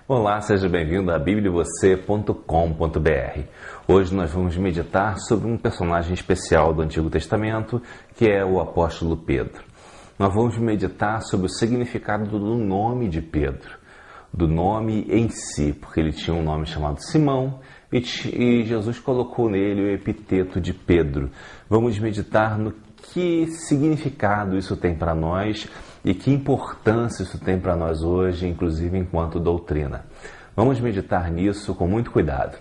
Olá, seja bem-vindo a bibliavocê.com.br. Hoje nós vamos meditar sobre um personagem especial do Antigo Testamento, que é o apóstolo Pedro. Nós vamos meditar sobre o significado do nome de Pedro, do nome em si, porque ele tinha um nome chamado Simão e Jesus colocou nele o epiteto de Pedro. Vamos meditar no que significado isso tem para nós e que importância isso tem para nós hoje, inclusive enquanto doutrina. Vamos meditar nisso com muito cuidado.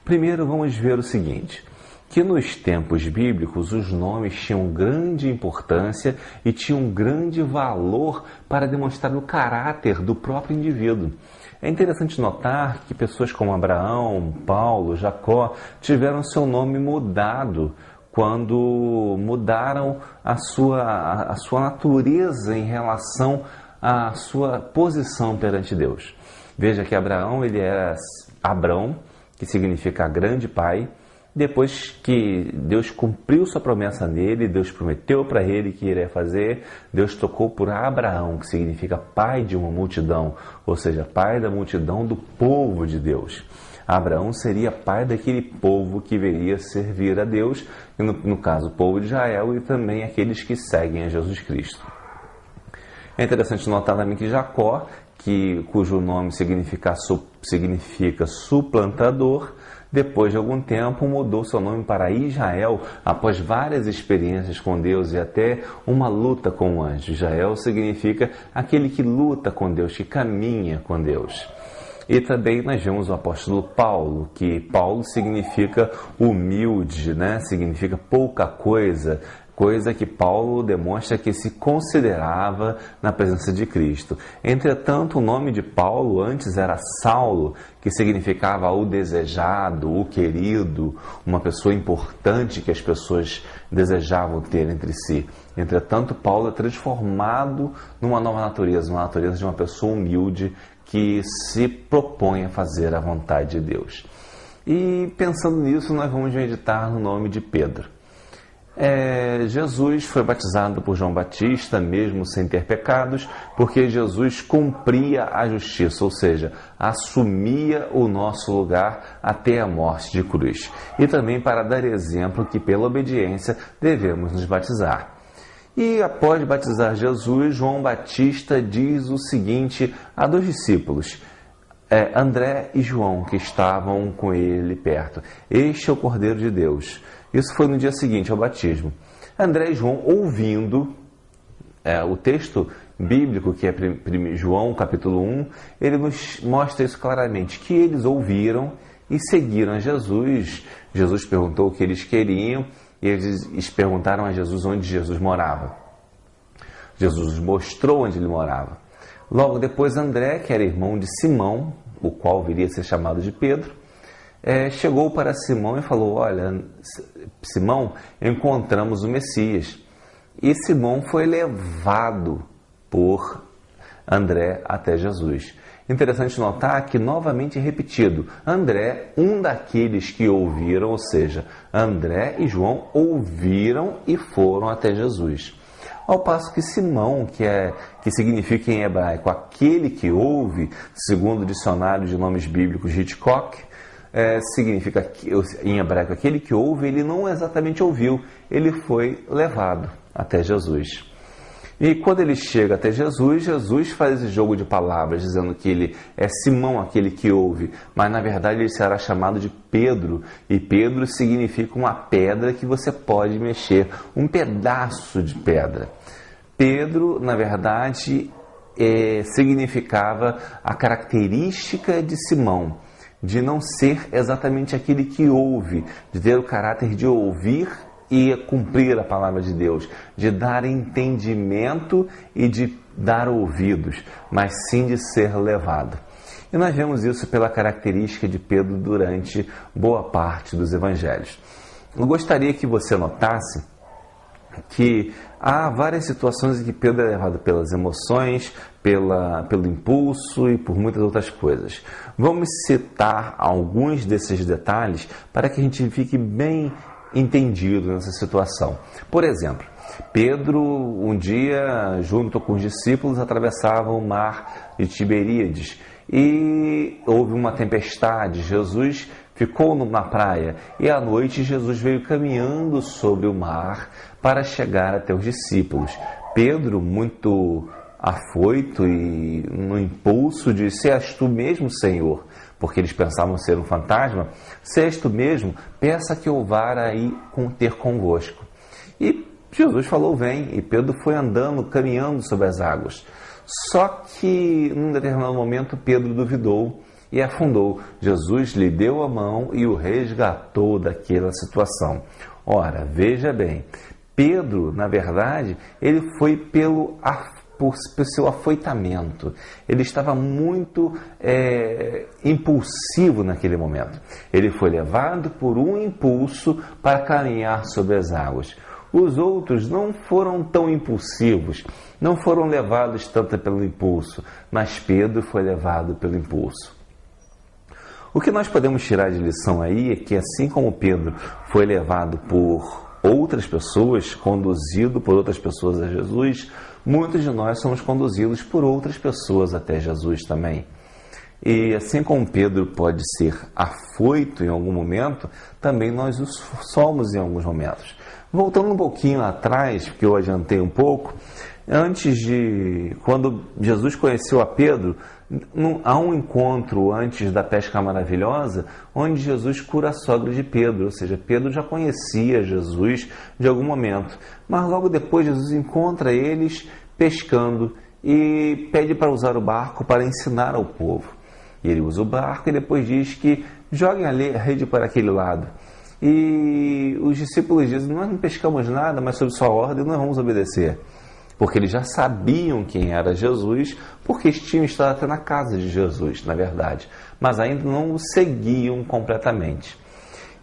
Primeiro vamos ver o seguinte, que nos tempos bíblicos os nomes tinham grande importância e tinham grande valor para demonstrar o caráter do próprio indivíduo. É interessante notar que pessoas como Abraão, Paulo, Jacó tiveram seu nome mudado quando mudaram a sua natureza em relação à sua posição perante Deus. Veja que Abraão, ele era Abrão, que significa grande pai. Depois que Deus cumpriu sua promessa nele, Deus prometeu para ele que iria fazer, Deus trocou por Abraão, que significa pai de uma multidão, ou seja, pai da multidão do povo de Deus. Abraão seria pai daquele povo que viria servir a Deus, no caso o povo de Israel e também aqueles que seguem a Jesus Cristo. É interessante notar também que Jacó, cujo nome significa suplantador, depois de algum tempo mudou seu nome para Israel, após várias experiências com Deus e até uma luta com o anjo. Israel significa aquele que luta com Deus, que caminha com Deus. E também nós vemos o apóstolo Paulo, que Paulo significa humilde, significa pouca coisa, coisa que Paulo demonstra que se considerava na presença de Cristo. Entretanto, o nome de Paulo antes era Saulo, que significava o desejado, o querido, uma pessoa importante que as pessoas desejavam ter entre si. Entretanto, Paulo é transformado numa nova natureza, uma natureza de uma pessoa humilde que se propõe a fazer a vontade de Deus. E pensando nisso, nós vamos meditar no nome de Pedro. Jesus foi batizado por João Batista, mesmo sem ter pecados, porque Jesus cumpria a justiça, ou seja, assumia o nosso lugar até a morte de cruz. E também para dar exemplo que pela obediência devemos nos batizar. E após batizar Jesus, João Batista diz o seguinte a dois discípulos, André e João, que estavam com ele perto: este é o Cordeiro de Deus. Isso foi no dia seguinte ao batismo. André e João, ouvindo o texto bíblico, que é João capítulo 1, ele nos mostra isso claramente, que eles ouviram e seguiram a Jesus. Jesus perguntou o que eles queriam e eles perguntaram a Jesus onde Jesus morava. Jesus mostrou onde ele morava. Logo depois, André, que era irmão de Simão, o qual viria a ser chamado de Pedro, chegou para Simão e falou: olha, Simão, encontramos o Messias. E Simão foi levado por André até Jesus. Interessante notar que, novamente repetido, André, um daqueles que ouviram, ou seja, André e João ouviram e foram até Jesus. Ao passo que Simão, que significa em hebraico aquele que ouve, segundo o dicionário de nomes bíblicos Hitchcock, significa em hebraico aquele que ouve, ele não exatamente ouviu, ele foi levado até Jesus. E quando ele chega até Jesus, Jesus faz esse jogo de palavras, dizendo que ele é Simão, aquele que ouve, mas na verdade ele será chamado de Pedro, e Pedro significa uma pedra que você pode mexer, um pedaço de pedra. Pedro, na verdade, significava a característica de Simão, de não ser exatamente aquele que ouve, de ter o caráter de ouvir e cumprir a palavra de Deus, de dar entendimento e de dar ouvidos, mas sim de ser levado. E nós vemos isso pela característica de Pedro durante boa parte dos evangelhos. Eu gostaria que você notasse que há várias situações em que Pedro é levado pelas emoções, pelo impulso e por muitas outras coisas. Vamos citar alguns desses detalhes para que a gente fique bem entendido nessa situação. Por exemplo, Pedro, um dia, junto com os discípulos, atravessava o mar de Tiberíades e houve uma tempestade. Jesus ficou na praia e à noite Jesus veio caminhando sobre o mar para chegar até os discípulos. Pedro, muito afoito e no impulso, disse: "És tu mesmo, Senhor?", porque eles pensavam ser um fantasma. "Se és tu mesmo, peça que eu vá aí ter convosco." E Jesus falou: "Vem", e Pedro foi andando, caminhando sobre as águas. Só que, num determinado momento, Pedro duvidou e afundou. Jesus lhe deu a mão e o resgatou daquela situação. Ora, veja bem, Pedro, na verdade, ele foi pelo seu afoitamento. Ele estava muito impulsivo naquele momento. Ele foi levado por um impulso para caminhar sobre as águas. Os outros não foram tão impulsivos, não foram levados tanto pelo impulso, mas Pedro foi levado pelo impulso. O que nós podemos tirar de lição aí é que, assim como Pedro foi levado por outras pessoas, conduzido por outras pessoas a Jesus, muitos de nós somos conduzidos por outras pessoas até Jesus também. E assim como Pedro pode ser afoito em algum momento, também nós o somos em alguns momentos. Voltando um pouquinho atrás, porque eu adiantei um pouco, quando Jesus conheceu a Pedro, há um encontro antes da pesca maravilhosa, onde Jesus cura a sogra de Pedro, ou seja, Pedro já conhecia Jesus de algum momento, mas logo depois Jesus encontra eles pescando e pede para usar o barco para ensinar ao povo. E ele usa o barco e depois diz que joguem a rede para aquele lado. E os discípulos dizem: "Nós não pescamos nada, mas sob sua ordem nós vamos obedecer." Porque eles já sabiam quem era Jesus, porque eles tinham estado até na casa de Jesus, na verdade, mas ainda não o seguiam completamente.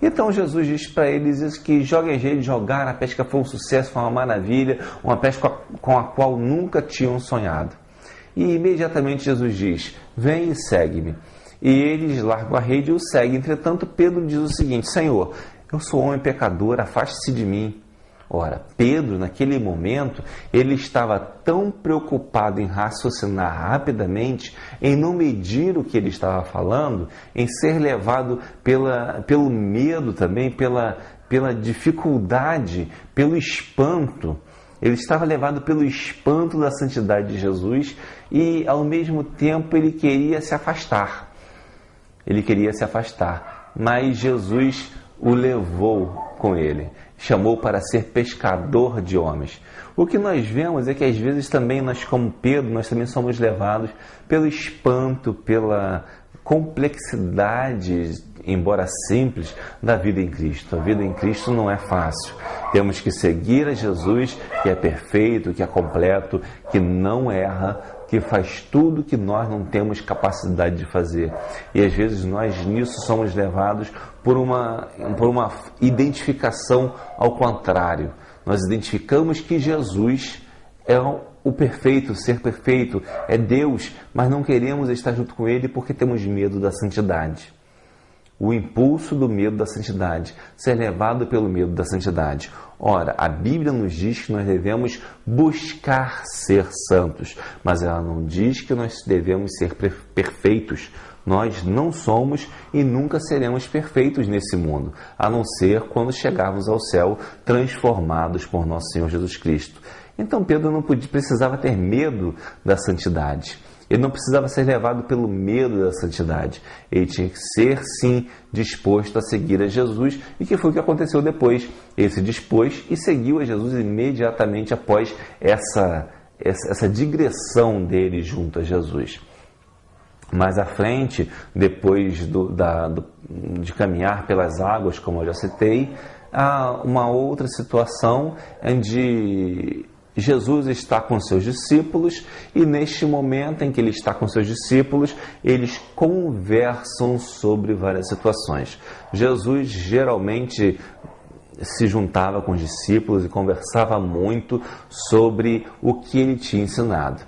Então Jesus diz para eles que joguem a rede, jogaram, a pesca foi um sucesso, foi uma maravilha, uma pesca com a qual nunca tinham sonhado. E imediatamente Jesus diz: "Vem e segue-me." E eles largam a rede e o seguem. Entretanto, Pedro diz o seguinte: "Senhor, eu sou homem pecador, afaste-se de mim." Ora, Pedro, naquele momento, ele estava tão preocupado em raciocinar rapidamente, em não medir o que ele estava falando, em ser levado pelo medo também, pela dificuldade, pelo espanto. Ele estava levado pelo espanto da santidade de Jesus e, ao mesmo tempo, ele queria se afastar. Mas Jesus o levou com ele, chamou para ser pescador de homens. O que nós vemos é que às vezes também nós, como Pedro, nós também somos levados pelo espanto, pela complexidade, embora simples, da vida em Cristo. A vida em Cristo não é fácil. Temos que seguir a Jesus, que é perfeito, que é completo, que não erra, que faz tudo que nós não temos capacidade de fazer. E às vezes nós nisso somos levados por uma identificação ao contrário. Nós identificamos que Jesus é o perfeito, ser perfeito, é Deus, mas não queremos estar junto com Ele porque temos medo da santidade. O impulso do medo da santidade, ser levado pelo medo da santidade. Ora, a Bíblia nos diz que nós devemos buscar ser santos, mas ela não diz que nós devemos ser perfeitos. Nós não somos e nunca seremos perfeitos nesse mundo, a não ser quando chegarmos ao céu transformados por nosso Senhor Jesus Cristo. Então Pedro não precisava ter medo da santidade. Ele não precisava ser levado pelo medo da santidade. Ele tinha que ser, sim, disposto a seguir a Jesus. E que foi o que aconteceu depois. Ele se dispôs e seguiu a Jesus imediatamente após essa digressão dele junto a Jesus. Mais à frente, depois de caminhar pelas águas, como eu já citei, há uma outra situação onde Jesus está com seus discípulos e neste momento em que ele está com seus discípulos, eles conversam sobre várias situações. Jesus geralmente se juntava com os discípulos e conversava muito sobre o que ele tinha ensinado.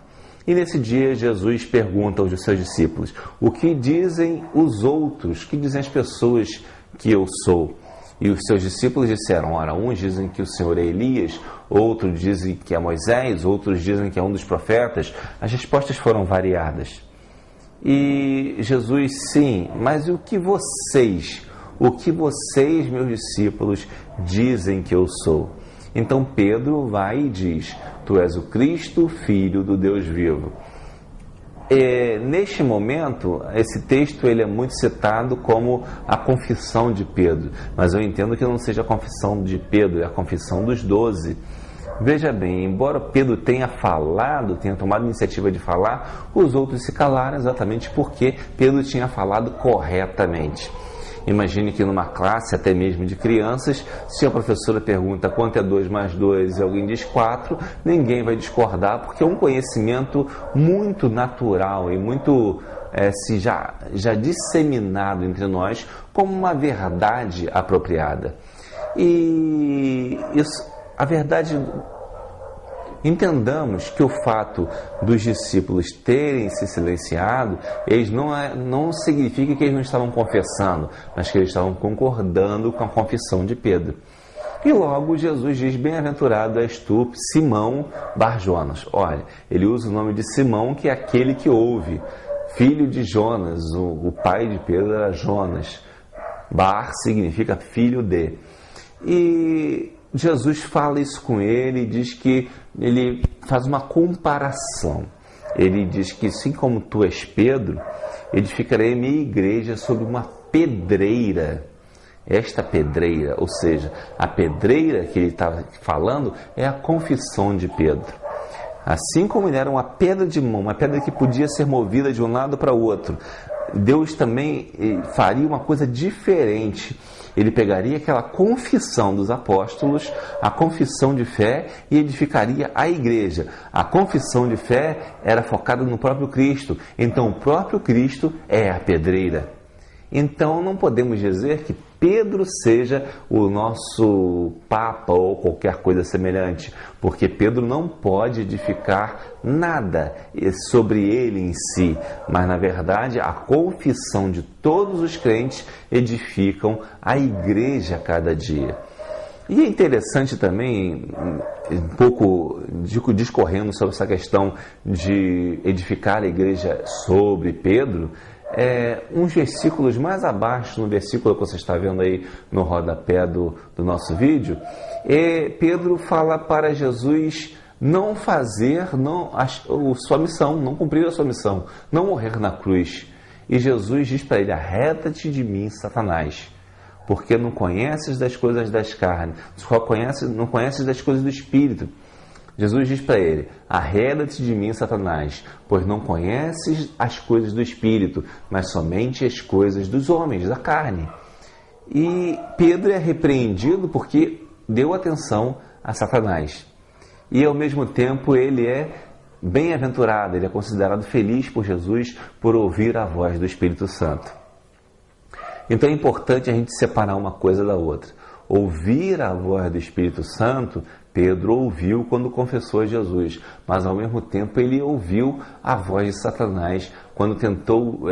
E nesse dia Jesus pergunta aos seus discípulos: "O que dizem os outros? O que dizem as pessoas que eu sou?" E os seus discípulos disseram: "Ora, uns dizem que o Senhor é Elias, outros dizem que é Moisés, outros dizem que é um dos profetas." As respostas foram variadas. E Jesus, sim, mas o que vocês, meus discípulos, dizem que eu sou? Então Pedro vai e diz: tu és o Cristo, Filho do Deus vivo. Neste momento, esse texto ele é muito citado como a confissão de Pedro, mas eu entendo que não seja a confissão de Pedro, é a confissão dos 12. Veja bem, embora Pedro tenha falado, tenha tomado a iniciativa de falar, os outros se calaram exatamente porque Pedro tinha falado corretamente. Imagine que numa classe, até mesmo de crianças, se a professora pergunta quanto é 2 mais 2 e alguém diz 4, ninguém vai discordar, porque é um conhecimento muito natural e muito já disseminado entre nós como uma verdade apropriada. E isso, a verdade, entendamos que o fato dos discípulos terem se silenciado, eles não significa que eles não estavam confessando, mas que eles estavam concordando com a confissão de Pedro. E logo Jesus diz: bem-aventurado és tu, Simão Bar-Jonas. Olha, ele usa o nome de Simão, que é aquele que ouve, filho de Jonas, o pai de Pedro era Jonas. Bar significa filho de. E Jesus fala isso com ele, diz que ele faz uma comparação. Ele diz que assim como tu és Pedro, edificarei a minha igreja sobre uma pedreira. Esta pedreira, ou seja, a pedreira que ele está falando é a confissão de Pedro. Assim como ele era uma pedra de mão, uma pedra que podia ser movida de um lado para o outro, Deus também faria uma coisa diferente. Ele pegaria aquela confissão dos apóstolos, a confissão de fé, e edificaria a igreja. A confissão de fé era focada no próprio Cristo. Então o próprio Cristo é a pedreira. Então não podemos dizer que Pedro seja o nosso Papa ou qualquer coisa semelhante, porque Pedro não pode edificar nada sobre ele em si, mas na verdade a confissão de todos os crentes edificam a igreja a cada dia. E é interessante também, um pouco discorrendo sobre essa questão de edificar a igreja sobre Pedro, uns versículos mais abaixo, no versículo que você está vendo aí no rodapé do nosso vídeo, Pedro fala para Jesus não fazer sua missão, não cumprir a sua missão, não morrer na cruz. E Jesus diz para ele: arreda-te de mim, Satanás, porque não conheces das coisas das carnes, não conheces das coisas do Espírito. Jesus diz para ele: arreda-te de mim, Satanás, pois não conheces as coisas do Espírito, mas somente as coisas dos homens, da carne. E Pedro é repreendido porque deu atenção a Satanás. E ao mesmo tempo ele é bem-aventurado, ele é considerado feliz por Jesus por ouvir a voz do Espírito Santo. Então é importante a gente separar uma coisa da outra. Ouvir a voz do Espírito Santo, Pedro ouviu quando confessou a Jesus, mas ao mesmo tempo ele ouviu a voz de Satanás quando tentou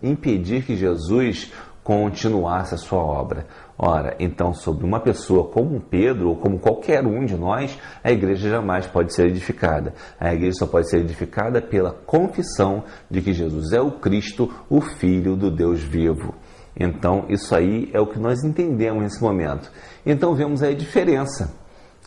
impedir que Jesus continuasse a sua obra. Ora, então sobre uma pessoa como Pedro ou como qualquer um de nós, a igreja jamais pode ser edificada. A igreja só pode ser edificada pela confissão de que Jesus é o Cristo, o Filho do Deus vivo. Então, isso aí é o que nós entendemos nesse momento. Então, vemos aí a diferença.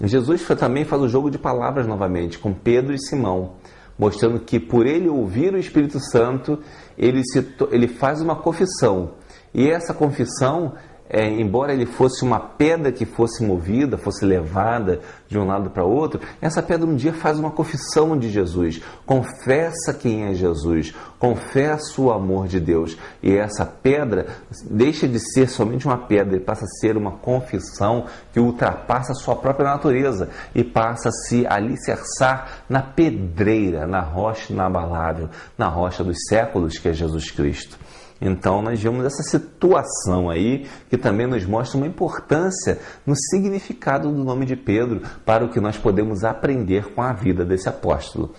Jesus também faz o jogo de palavras novamente, com Pedro e Simão, mostrando que por ele ouvir o Espírito Santo, ele faz uma confissão. E essa confissão, embora ele fosse uma pedra que fosse movida, fosse levada de um lado para outro, essa pedra um dia faz uma confissão de Jesus, confessa quem é Jesus, confessa o amor de Deus, e essa pedra deixa de ser somente uma pedra e passa a ser uma confissão que ultrapassa a sua própria natureza e passa a se alicerçar na pedreira, na rocha inabalável, na rocha dos séculos que é Jesus Cristo. Então nós vemos essa situação aí que também nos mostra uma importância no significado do nome de Pedro para o que nós podemos aprender com a vida desse apóstolo.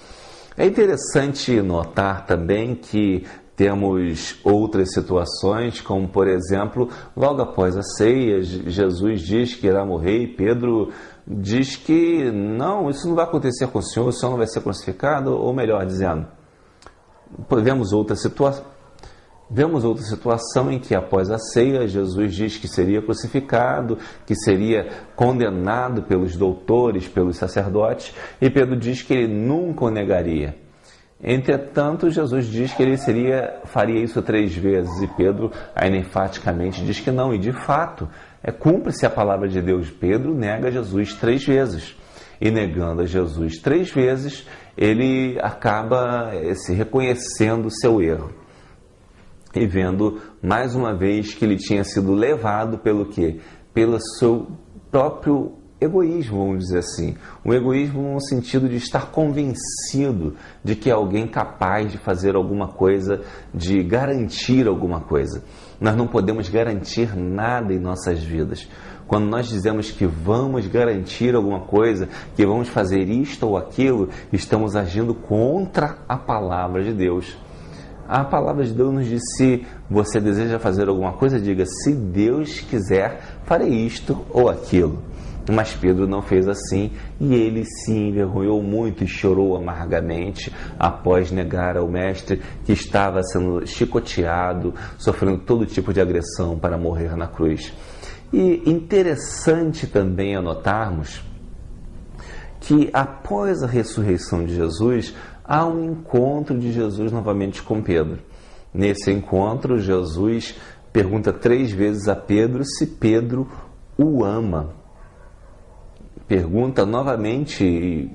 É interessante notar também que temos outras situações, como por exemplo, logo após a ceia, Jesus diz que irá morrer e Pedro diz que não, isso não vai acontecer com o senhor não vai ser crucificado, ou melhor dizendo, Vemos outra situação em que, após a ceia, Jesus diz que seria crucificado, que seria condenado pelos doutores, pelos sacerdotes, e Pedro diz que ele nunca o negaria. Entretanto, Jesus diz que ele faria isso 3 vezes, e Pedro ainda enfaticamente diz que não, e de fato, cumpre-se a palavra de Deus. Pedro nega Jesus 3 vezes, e negando a Jesus 3 vezes, ele acaba se reconhecendo o seu erro, e vendo mais uma vez que ele tinha sido levado pelo quê? Pelo seu próprio egoísmo, vamos dizer assim. Um egoísmo no sentido de estar convencido de que é alguém capaz de fazer alguma coisa, de garantir alguma coisa. Nós não podemos garantir nada em nossas vidas. Quando nós dizemos que vamos garantir alguma coisa, que vamos fazer isto ou aquilo, estamos agindo contra a palavra de Deus. A palavra de Deus nos diz: se você deseja fazer alguma coisa, diga: se Deus quiser, farei isto ou aquilo. Mas Pedro não fez assim, e ele se envergonhou muito e chorou amargamente após negar ao mestre, que estava sendo chicoteado, sofrendo todo tipo de agressão para morrer na cruz. E interessante também anotarmos que após a ressurreição de Jesus, há um encontro de Jesus novamente com Pedro. Nesse encontro, Jesus pergunta 3 vezes a Pedro se Pedro o ama. Pergunta novamente,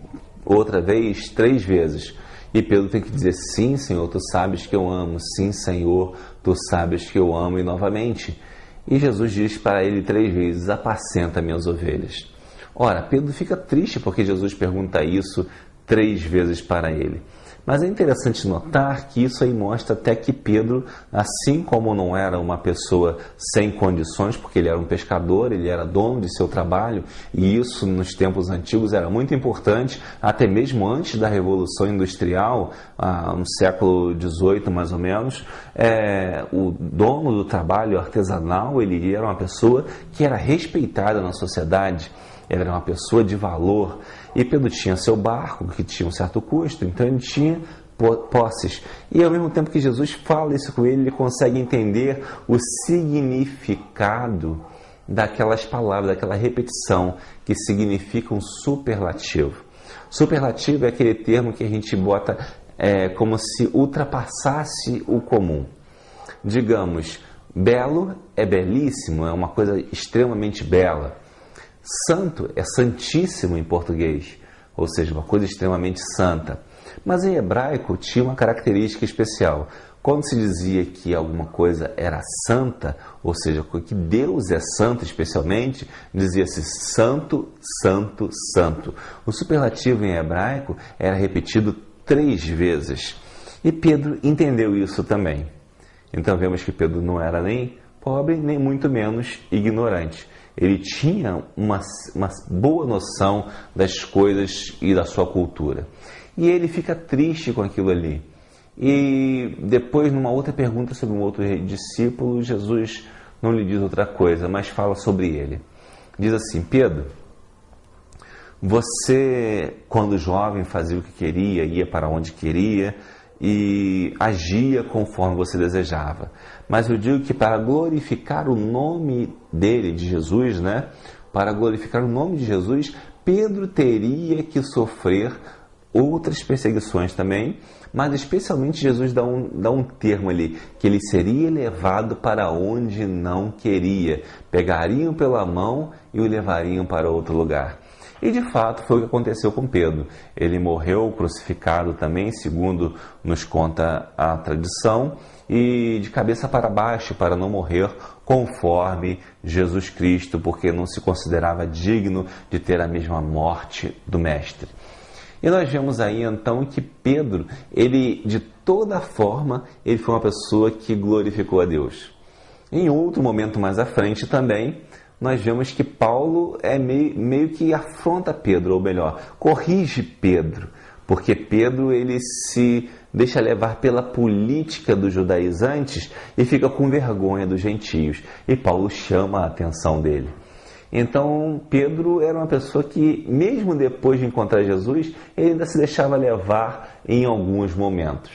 outra vez, 3 vezes. E Pedro tem que dizer: sim, Senhor, tu sabes que eu amo. Sim, Senhor, tu sabes que eu amo. E novamente. E Jesus diz para ele 3 vezes: apacenta minhas ovelhas. Ora, Pedro fica triste porque Jesus pergunta isso 3 vezes para ele. Mas é interessante notar que isso aí mostra até que Pedro, assim como não era uma pessoa sem condições, porque ele era um pescador, ele era dono de seu trabalho, e isso nos tempos antigos era muito importante, até mesmo antes da Revolução Industrial, no século XVIII mais ou menos, o dono do trabalho artesanal, ele era uma pessoa que era respeitada na sociedade. Ele era uma pessoa de valor. E Pedro tinha seu barco, que tinha um certo custo, então ele tinha posses. E ao mesmo tempo que Jesus fala isso com ele, ele consegue entender o significado daquelas palavras, daquela repetição, que significa um superlativo. Superlativo é aquele termo que a gente bota como se ultrapassasse o comum. Digamos, belo é belíssimo, é uma coisa extremamente bela. Santo é santíssimo em português, ou seja, uma coisa extremamente santa. Mas em hebraico tinha uma característica especial. Quando se dizia que alguma coisa era santa, ou seja, que Deus é santo especialmente, dizia-se santo, santo, santo. O superlativo em hebraico era repetido 3 vezes. E Pedro entendeu isso também. Então vemos que Pedro não era nem pobre, nem muito menos ignorante. Ele tinha uma boa noção das coisas e da sua cultura. E ele fica triste com aquilo ali. E depois, numa outra pergunta sobre um outro discípulo, Jesus não lhe diz outra coisa, mas fala sobre ele. Diz assim: Pedro, você, quando jovem, fazia o que queria, ia para onde queria e agia conforme você desejava. Mas eu digo que para glorificar o nome dele, de Jesus, para glorificar o nome de Jesus, Pedro teria que sofrer outras perseguições também, mas especialmente Jesus dá um termo ali, que ele seria levado para onde não queria. Pegariam pela mão e o levariam para outro lugar. E de fato foi o que aconteceu com Pedro. Ele morreu crucificado também, segundo nos conta a tradição, e de cabeça para baixo, para não morrer conforme Jesus Cristo, porque não se considerava digno de ter a mesma morte do Mestre. E nós vemos aí então que Pedro, ele de toda forma, ele foi uma pessoa que glorificou a Deus. Em outro momento mais à frente também, nós vemos que Paulo meio que afronta Pedro, ou melhor, corrige Pedro, porque Pedro ele se deixa levar pela política dos judaizantes e fica com vergonha dos gentios. E Paulo chama a atenção dele. Então, Pedro era uma pessoa que, mesmo depois de encontrar Jesus, ele ainda se deixava levar em alguns momentos.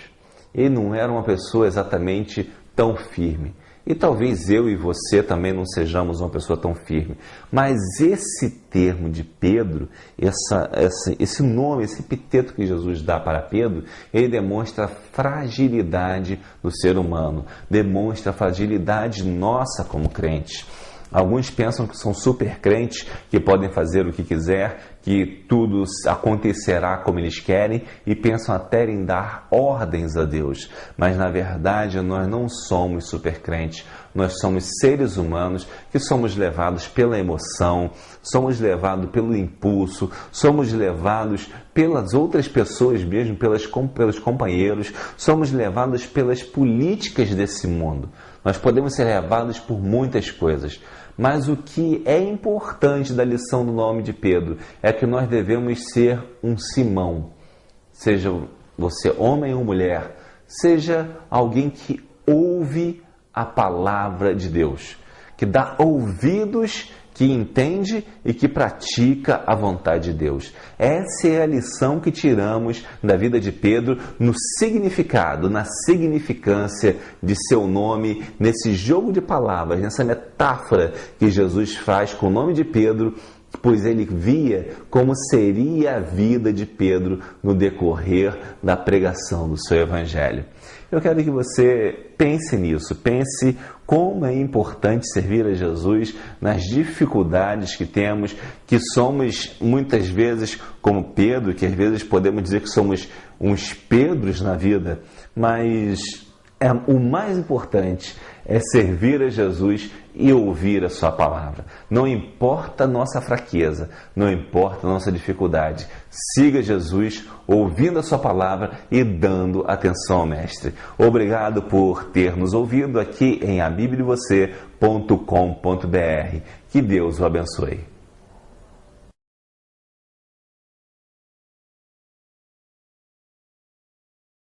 ele não era uma pessoa exatamente tão firme. E talvez eu e você também não sejamos uma pessoa tão firme. Mas esse termo de Pedro, esse nome, esse epiteto que Jesus dá para Pedro, ele demonstra a fragilidade do ser humano, demonstra a fragilidade nossa como crentes. Alguns pensam que são super crentes, que podem fazer o que quiser, que tudo acontecerá como eles querem e pensam até em dar ordens a Deus. Mas na verdade nós não somos super crentes, nós somos seres humanos que somos levados pela emoção, somos levados pelo impulso, somos levados pelas outras pessoas mesmo, pelos companheiros, somos levados pelas políticas desse mundo. Nós podemos ser levados por muitas coisas. Mas o que é importante da lição do nome de Pedro é que nós devemos ser um Simão. Seja você homem ou mulher, seja alguém que ouve a palavra de Deus, que dá ouvidos, que entende e que pratica a vontade de Deus. Essa é a lição que tiramos da vida de Pedro no significado, na significância de seu nome, nesse jogo de palavras, nessa metáfora que Jesus faz com o nome de Pedro, pois ele via como seria a vida de Pedro no decorrer da pregação do seu evangelho. Eu quero que você pense nisso, pense como é importante servir a Jesus nas dificuldades que temos, que somos muitas vezes como Pedro, que às vezes podemos dizer que somos uns Pedros na vida, mas o mais importante é servir a Jesus e ouvir a sua palavra. Não importa a nossa fraqueza, não importa a nossa dificuldade. Siga Jesus ouvindo a sua palavra e dando atenção ao Mestre. Obrigado por ter nos ouvido aqui em abibliavocê.com.br. Que Deus o abençoe.